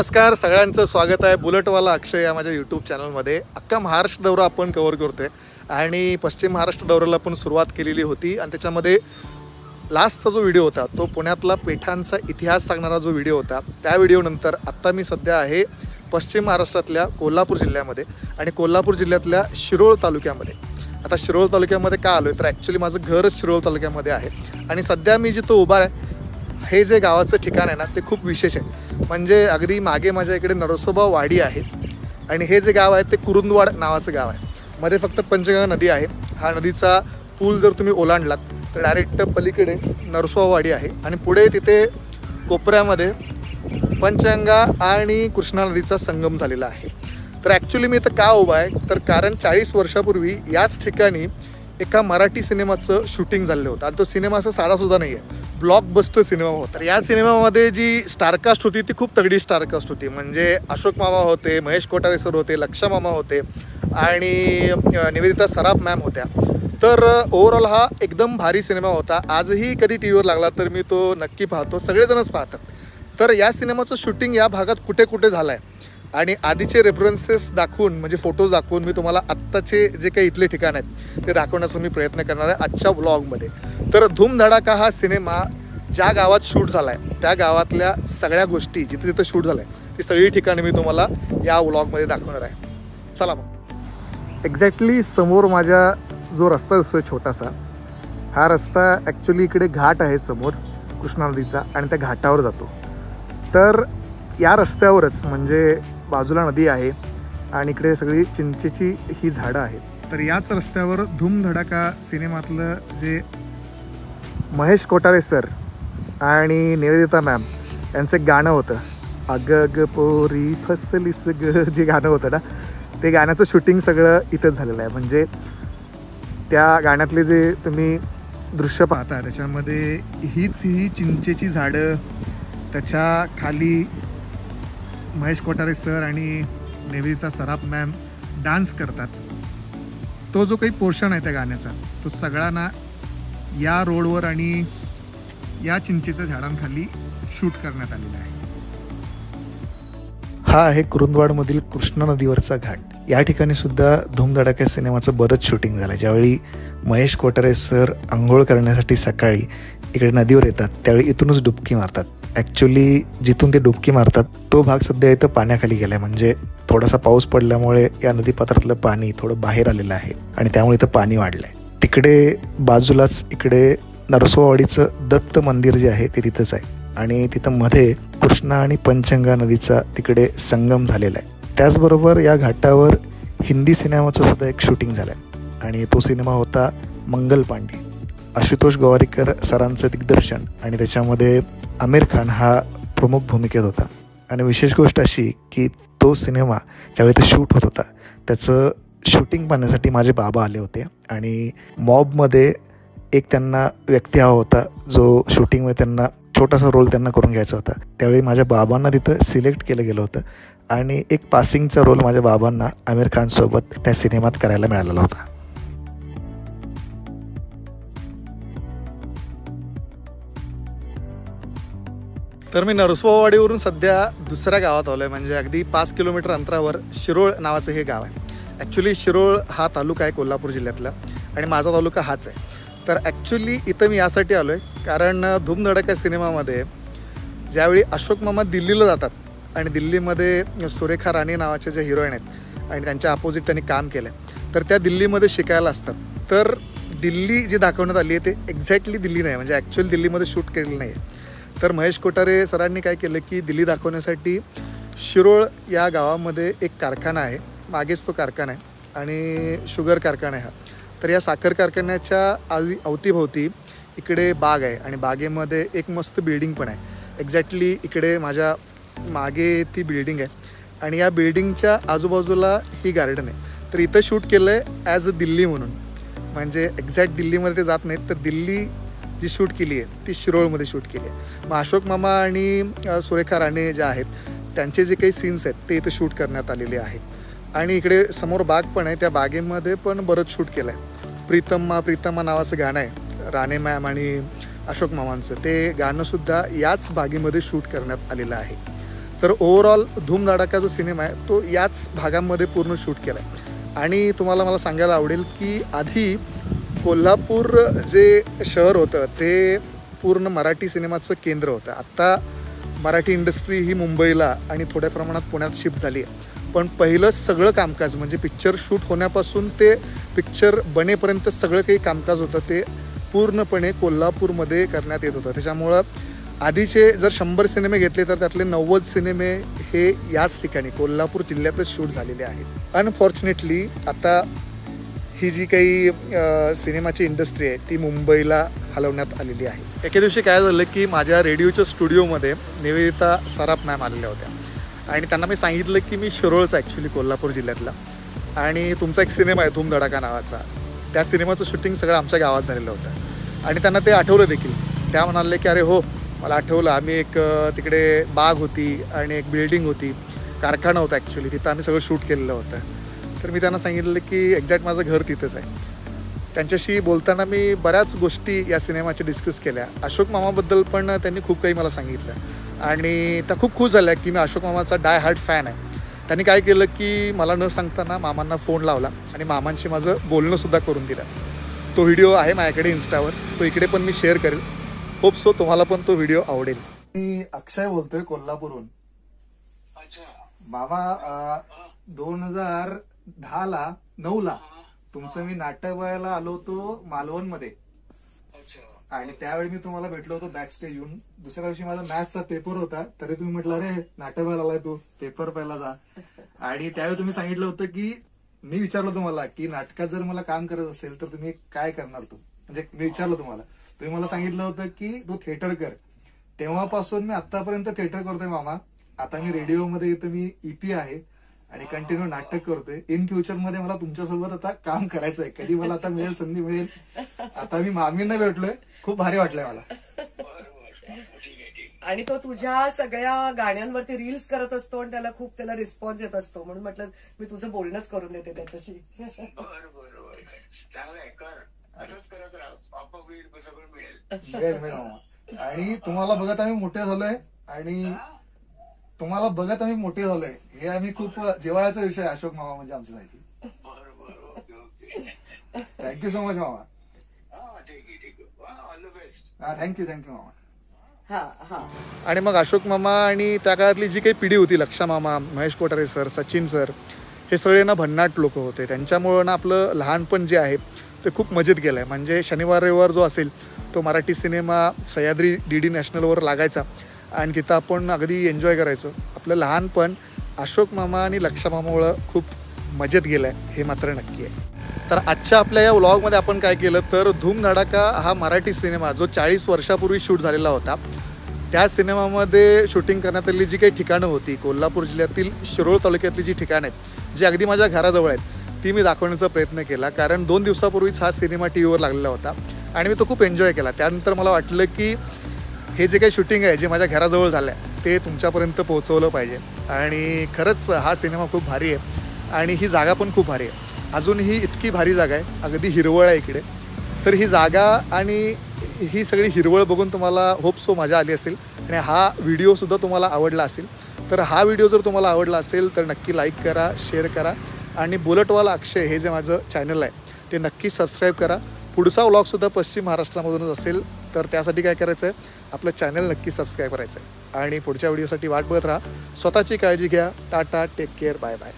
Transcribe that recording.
नमस्कार, सगळ्यांचं स्वागत आहे बुलेटवाला अक्षय या माझ्या यूट्यूब चॅनलमध्ये। अख्खा महाराष्ट्र दौरा आपण कव्हर करतोय आणि पश्चिम महाराष्ट्र दौऱ्याला पण सुरुवात केलेली होती आणि त्याच्यामध्ये लास्टचा जो व्हिडिओ होता तो पुण्यातला पेठांचा इतिहास सांगणारा जो व्हिडिओ होता। त्या व्हिडिओनंतर आत्ता मी सध्या आहे पश्चिम महाराष्ट्रातल्या कोल्हापूर जिल्ह्यामध्ये आणि कोल्हापूर जिल्ह्यातल्या शिरोळ तालुक्यामध्ये। आता शिरोळ तालुक्यामध्ये का आलोय तर ॲक्च्युली माझं घरच शिरोळ तालुक्यामध्ये आहे आणि सध्या मी जिथं उभा आहे हे जे गावाचं ठिकाण आहे ना ते खूप विशेष आहे। म्हणजे अगदी मागे माझ्या इकडे नरसोबा वाडी आहे आणि हे जे गाव आहे ते कुरुंदवाड नावाचं गाव आहे। मध्ये फक्त पंचगंगा नदी आहे। हा नदीचा पूल जर तुम्ही ओलांडलात तर डायरेक्ट पलीकडे नरसोबा वाडी आहे आणि पुढे तिथे कोपऱ्यामध्ये पंचगंगा आणि कृष्णा नदीचा संगम झालेला आहे। तर ॲक्च्युली मी इथं का उभा आहे तर कारण 40 वर्षापूर्वी याच ठिकाणी एका मराठी सिनेमाचं शूटिंग झालेलं होतं आणि तो सिनेमा असा साधासुद्धा नाही आहे, ब्लॉकबस्टर सिनेमा होता। तर या सिनेमामध्ये जी स्टारकास्ट होती ती खूप तगडी स्टारकास्ट होती। म्हणजे अशोक मामा होते, महेश कोठारे सर होते, लक्षा मामा होते आणि निवेदिता सराफ मॅम होत्या। तर ओव्हरऑल हा एकदम भारी सिनेमा होता। आजही कधी टी व्हीवर लागला तर मी तो नक्की पाहतो, सगळेजणच पाहतात। तर या सिनेमाचं शूटिंग या भागात कुठे कुठे झालं आहे आणि आधीचे रेफरन्सेस दाखवून म्हणजे फोटोज दाखवून मी तुम्हाला आत्ताचे जे काही इथले ठिकाण आहेत ते दाखवण्याचा मी प्रयत्न करणार आहे आजच्या व्लॉगमध्ये। तर धूमधडाका हा सिनेमा ज्या गावात शूट झाला आहे त्या गावातल्या सगळ्या गोष्टी जिथे जिथे शूट झालं आहे ती सगळी ठिकाणी मी तुम्हाला या व्लॉगमध्ये दाखवणार आहे। चला मग। एक्झॅक्टली समोर माझ्या जो रस्ता दिसतोय छोटासा, हा रस्ता ॲक्च्युली इकडे घाट आहे समोर कृष्णा नदीचा आणि त्या घाटावर जातो। तर या रस्त्यावरच म्हणजे बाजूला नदी आहे आणि इकडे सगळी चिंचेची ही झाडं आहेत। तर याच रस्त्यावर धूमधडाका सिनेमातलं जे महेश कोठारे सर आणि निवेदिता मॅम यांचं एक गाणं होतं, अग ग पोरी फसलीस ग, जे गाणं होतं ना ते गाण्याचं शूटिंग सगळं इथंच झालेलं आहे। म्हणजे त्या गाण्यातले जे तुम्ही दृश्य पाहता त्याच्यामध्ये ही चिंचेची झाडं, त्याच्या खाली महेश कोठारे सर आणि निवेदिता सराफ मॅम डान्स करतात। तो जो काही पोर्शन आहे त्या गाण्याचा तो सगळा ना या रोडवर आणि या चिंचेच्या झाडांखाली शूट करण्यात आलेला आहे। हा आहे कुरुंदवाडमधील कृष्णा नदीवरचा घाट। या ठिकाणी सुद्धा धूमधडाका सिनेमाचं बरंच शूटिंग झालं। ज्यावेळी महेश कोठारे सर आंघोळ करण्यासाठी सकाळी इकडे नदीवर येतात त्यावेळी इथूनच डुबकी मारतात। ॲक्च्युली जिथून ते डुबकी मारतात तो भाग सध्या इथं पाण्याखाली गेला आहे। म्हणजे थोडासा पाऊस पडल्यामुळे या नदीपात्रातलं पाणी थोडं बाहेर आलेलं आहे आणि त्यामुळे इथं पाणी वाढलं आहे। तिकडे बाजूलाच इकडे नरसोबावाडीचं दत्त मंदिर जे आहे ते तिथंच आहे आणि तिथं मध्ये कृष्णा आणि पंचगंगा नदीचा तिकडे संगम झालेला आहे। त्याचबरोबर या घाटावर हिंदी सिनेमाचं सुद्धा एक शूटिंग झालं आहे आणि तो सिनेमा होता मंगल पांडे, आशुतोष गोवारीकर सरांचं दिग्दर्शन आणि त्याच्यामध्ये आमिर खान हा प्रमुख भूमिकेत होता। आणि विशेष गोष्ट अशी की तो सिनेमा ज्यावेळी तो शूट होत होता त्याचं शूटिंग पाहण्यासाठी माझे बाबा आले होते आणि मॉबमध्ये एक त्यांना व्यक्ती हवा होता जो शूटिंगमध्ये त्यांना छोटासा रोल त्यांना करून घ्यायचा होता। त्यावेळी माझ्या बाबांना तिथं सिलेक्ट केलं गेलं होतं आणि एक पासिंगचा रोल माझ्या बाबांना आमिर खानसोबत त्या सिनेमात करायला मिळालेला होता। तर मी नरसोबावाडीवरून सध्या दुसऱ्या गावात आलो आहे। म्हणजे अगदी 5 किलोमीटर अंतरावर शिरोळ नावाचं हे गाव आहे। ॲक्च्युली शिरोळ हा तालुका आहे कोल्हापूर जिल्ह्यातला आणि माझा तालुका हाच आहे। तर ॲक्च्युली इथं मी यासाठी आलो आहे कारण धूमधडाका सिनेमामध्ये ज्यावेळी अशोक मामा दिल्लीला जातात आणि दिल्लीमध्ये सुरेखा राणी नावाच्या ज्या हिरोईन आहेत आणि त्यांच्या अपोजिट त्यांनी काम केलं आहे तर त्या दिल्लीमध्ये शिकायला असतात। तर दिल्ली जी दाखवण्यात आली आहे ते एक्झॅक्टली दिल्ली नाही, म्हणजे ॲक्च्युअल दिल्लीमध्ये शूट केलेलं नाही आहे। तर महेश कोठारे सरांनी काय केलं की दिल्ली दाखवण्यासाठी शिरोळ या गावामध्ये एक कारखाना आहे, मागेच तो कारखाना आहे आणि शुगर कारखाना आहे हा। तर या साखर कारखान्याच्या अवतीभोवती इकडे बाग आहे आणि बागेमध्ये एक मस्त बिल्डिंग पण आहे। एक्झॅक्टली इकडे माझ्या मागे ती बिल्डिंग आहे आणि या बिल्डिंगच्या आजूबाजूला ही गार्डन आहे। तर इथं शूट केलं आहे ॲज अ दिल्ली म्हणून, म्हणजे एक्झॅक्ट दिल्लीमध्ये ते जात नाहीत तर दिल्ली जी शूट केली आहे ती शिरोळमध्ये शूट केली आहे। मग अशोक मामा आणि सुरेखा राणे ज्या आहेत त्यांचे जे काही सीन्स आहेत ते इथं शूट करण्यात आलेले आहेत आणि इकडे समोर बाग पण आहे, त्या बागेमध्ये पण बरंच शूट केलं आहे। प्रीतम्मा नावाचं गाणं आहे राणे मॅम आणि अशोक मामांचं, ते गाणंसुद्धा याच बागेमध्ये शूट करण्यात आलेलं आहे। तर ओव्हरऑल धूम धडाका जो सिनेमा आहे तो याच भागांमध्ये पूर्ण शूट केला आहे. आणि तुम्हाला मला सांगायला आवडेल की आधी कोल्हापूर जे शहर होतं ते पूर्ण मराठी सिनेमाचं केंद्र होतं. आत्ता मराठी इंडस्ट्री ही मुंबईला आणि थोड्या प्रमाणात पुण्यात शिफ्ट झाली आहे. पण पहिलं सगळं कामकाज म्हणजे पिक्चर शूट होण्यापासून ते पिक्चर बनेपर्यंत सगळं काही कामकाज होतं ते पूर्णपणे कोल्हापूरमध्ये करण्यात येत होतं. त्याच्यामुळं आधीचे जर 100 सिनेमे घेतले तर त्यातले 90 सिनेमे हे याच ठिकाणी कोल्हापूर जिल्ह्यातच शूट झालेले आहेत. अनफॉर्च्युनेटली आता ही जी काही सिनेमाची इंडस्ट्री आहे ती मुंबईला हलवण्यात आलेली आहे. एके दिवशी काय झालं की माझ्या रेडिओच्या स्टुडिओमध्ये निवेदिता सराफ मॅम आलेल्या होत्या आणि त्यांना मी सांगितलं की मी शिरोळचा ॲक्च्युली कोल्हापूर जिल्ह्यातला आणि तुमचा एक सिनेमा आहे धूम धडाका नावाचा. त्या सिनेमाचं शूटिंग सगळं आमच्या गावात झालेलं होतं आणि त्यांना ते आठवलं देखील. त्या म्हणाले की अरे हो मला आठवलं, आम्ही एक तिकडे बाग होती आणि एक बिल्डिंग होती, कारखाना होता ॲक्च्युली, तिथं आम्ही सगळं शूट केलेलं होतं. तर मी त्यांना सांगितलं की एक्झॅक्ट माझं घर तिथंच आहे. त्यांच्याशी बोलताना मी बऱ्याच गोष्टी या सिनेमाच्या डिस्कस केल्या. अशोक मामाबद्दल पण त्यांनी खूप काही मला सांगितलं आणि त्या खूप खुश झाल्या की मी अशोक मामाचा डाय हार्ट फॅन आहे. त्यांनी काय केलं की मला न सांगताना मामांना फोन लावला आणि मामांशी माझं बोलणंसुद्धा करून दिलं. तो व्हिडिओ आहे माझ्याकडे इन्स्टावर, तो इकडे पण मी शेअर करेल. होप सो तुम्हाला पण तो व्हिडिओ आवडेल. मी अक्षय बोलतोय कोल्हापूरहून. मामा 2009ला तुमचं मी नाटक बघायला आलो होतो मालवणमध्ये आणि त्यावेळी मी तुम्हाला भेटलो होतो बॅक स्टेज येऊन. दुसऱ्या दिवशी माझा मॅथ्सचा पेपर होता तरी तुम्ही म्हटलं अरे नाटक बघायला आलाय तू, पेपर पहिला जा. आणि त्यावेळी तुम्ही सांगितलं होतं की मी विचारलं तुम्हाला की नाटकात जर मला काम करत असेल तर तुम्ही काय करणार तू, म्हणजे मी विचारलं तुम्हाला, तुम्ही मला सांगितलं होतं की तू थिएटर कर. तेव्हापासून मी आतापर्यंत थिएटर करतोय मामा. आता मी रेडिओमध्ये येतो, मी ईपी आहे आणि कंटिन्यू नाटक करतोय. इन फ्युचर मध्ये मला तुमच्यासोबत आता काम करायचंय. कधी मला आता मिळेल, संधी मिळेल. आता मी मामींना भेटलोय, खूप भारी वाटलंय मला. आणि तो तुझ्या सगळ्या गाण्यांवरती रील्स करत असतो आणि त्याला रिस्पॉन्स येत असतो, म्हणून म्हटलं मी तुझं बोलणंच करून देते त्याच्याशी. आणि तुम्हाला बघत आम्ही मोठे झालोय हे आम्ही खूप जिव्हाळ्याचा विषय अशोक मामा म्हणजे आमच्यासाठी. थँक्यू सो मच मामा. थँक्यू मामा. आणि मग अशोक मामा आणि त्या काळातली जी काही पिढी होती, लक्षा मामा, महेश कोठारे सर, सचिन सर, हे सगळे ना भन्नाट लोक होते. त्यांच्यामुळं ना आपलं लहानपण जे आहे ते खूप मजेत गेलं आहे. म्हणजे शनिवार रविवार जो असेल तो मराठी सिनेमा सह्याद्री DD नॅशनलवर लागायचा आणि तिथं आपण अगदी एन्जॉय करायचो. आपलं लहानपण अशोक मामा आणि लक्षा मामामुळं खूप मजेत गेलं आहे, हे मात्र नक्की आहे. तर आजच्या आपल्या या व्लॉगमध्ये आपण काय केलं तर धूम धडाका हा मराठी सिनेमा जो 40 वर्षापूर्वी शूट झालेला होता, त्या सिनेमामध्ये शूटिंग करण्यात आलेली जी काही ठिकाणं होती, कोल्हापूर जिल्ह्यातील शिरोळ तालुक्यातली जी ठिकाणं आहेत जी अगदी माझ्या घराजवळ आहेत, ती मी दाखवण्याचा प्रयत्न केला. कारण 2 दिवसापूर्वीच हा सिनेमा TV वर लागलेला होता आणि मी तो खूप एन्जॉय केला. त्यानंतर मला वाटलं की हे जे काही शूटिंग आहे जे माझ्या घराजवळ झालं आहे ते तुमच्यापर्यंत पोहोचवलं पाहिजे. आणि खरंच हा सिनेमा खूप भारी आहे आणि ही जागा पण खूप भारी आहे. अजूनही इतकी भारी जागा आहे, अगदी हिरवळ आहे इकडे. तर ही जागा आणि ही सगळी हिरवळ बघून तुम्हाला होप सो मजा आली असेल आणि हा व्हिडिओसुद्धा तुम्हाला आवडला असेल. तर हा व्हिडिओ जर तुम्हाला आवडला असेल तर नक्की लाईक करा, शेअर करा आणि बुलेटवाला अक्षय हे जे माझं चॅनल आहे ते नक्की सबस्क्राईब करा. पुढचा व्लॉगसुद्धा पश्चिम महाराष्ट्रामधूनच असेल तर त्यासाठी काय करायचं आहे, आपलं चॅनल नक्की सबस्क्राईब करायचं आहे आणि पुढच्या व्हिडिओसाठी वाट बघत राहा. स्वतःची काळजी घ्या. Tata, take care, bye bye.